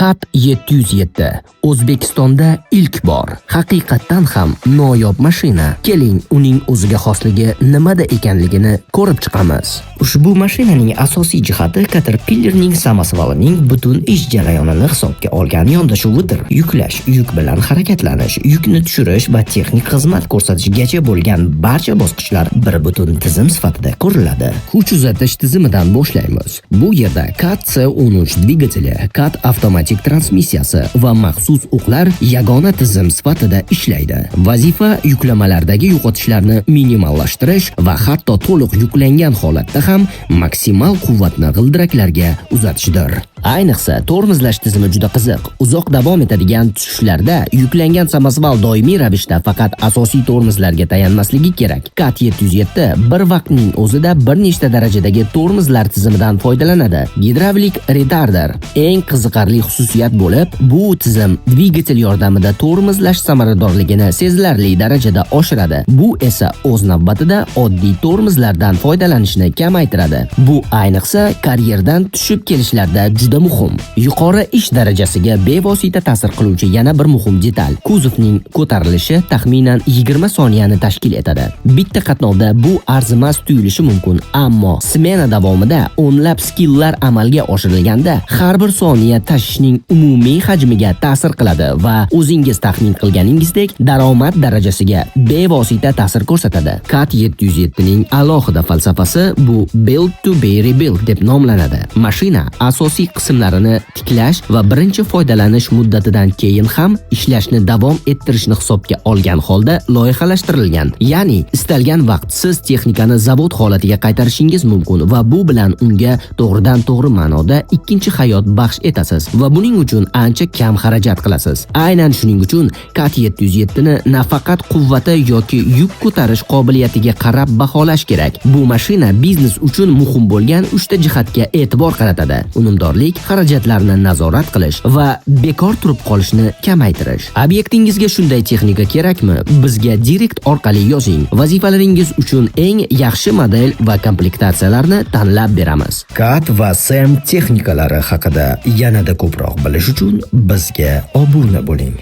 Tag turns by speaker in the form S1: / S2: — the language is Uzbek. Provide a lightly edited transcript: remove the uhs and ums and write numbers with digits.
S1: Cat 707 O'zbekistonda ilk bor. Haqiqatdan ham noyob mashina. Keling, uning o'ziga xosligi nimada ekanligini ko'rib chiqamiz. Ushbu mashinaning asosiy jihati Caterpillarning samosyvalining butun ish jarayonini hisobga olgan yondashuvidir. Yuklash, yuk bilan harakatlanish, yukni tushirish va texnik xizmat ko'rsatishgacha bo'lgan barcha bosqichlar bir butun tizim sifatida ko'riladi. Kuch uzatish tizimidan boshlaymiz. Bu yerda Cat C13 dvigateli, Cat avtomatik transmissiyasi va maxsus o'qlar yagona tizim sifatida ishlaydi. Vazifa yuklamalardagi yo'qotishlarni minimallashtirish va hatto to'liq yuklangan holatda ham maksimal quvvatni g'ildiraklarga uzatishdir. Ayniqsa, tormozlash tizimi juda qiziq. Uzoq davom etadigan tushishlarda yuklangan samosyval doimiy ravishda faqat asosiy tormozlarga tayanmasligi kerak. Cat 707 bir vaqtning o'zida bir nechta darajadagi tormozlar tizimidan foydalanadi. Gidravlik retarder eng qiziqarli xususiyat bo'lib, bu tizim dvigatel yordamida tormozlash samaradorligini sezilarli darajada oshiradi. Bu esa o'z navbatida oddiy tormozlardan foydalanishni kamaytiradi. Bu ayniqsa karyerdan tushib kelishlarda juda muhim. Yuqori ish darajasiga bevosita ta'sir qiluvchi yana bir muhim detal. Kuzovning ko'tarilishi taxminan 20 soniyani tashkil etadi. Bitta qatnovda bu arzimas tuyulishi mumkin, ammo smena davomida o'nlab skilllar amalga oshirilganda har bir soniya tashishning umumiy hajmiga ta'sir qiladi va o'zingiz taxmin qilganingizdek daromad darajasiga bevosita ta'sir ko'rsatadi. Cat 707 ning alohida falsafasi bu build to be rebuilt deb nomlanadi. Mashina asosiy qismlarini tiklash va birinchi foydalanish muddatidan keyin ham ishlashni davom ettirishni hisobga olgan holda loyihalashtirilgan. Ya'ni istalgan vaqt siz texnikani zavod holatiga qaytarishingiz mumkin va bu bilan unga to'g'ridan-to'g'ri ma'noda ikkinchi hayot baxsh etasiz va buning uchun ancha kam xarajat qilasiz. Aynan shuning uchun Cat 707 ni nafaqat quvvati yoki yuk ko'tarish qobiliyatiga qarab baholash kerak. Bu mashina biznes uchun muhim bo'lgan 3 ta jihatga e'tibor qaratadi. Unumdorlik, xarajatlarni nazorat qilish va bekor turib qolishni kamaytirish. Obyektingizga shunday texnika kerakmi? Bizga direkt orqali yozing. Vazifalaringiz uchun eng yaxshi model va komplektatsiyalarni tanlab beramiz. Cat va Sam texnikalari haqida yanada ko'proq bilish uchun bizga obuna bo'ling.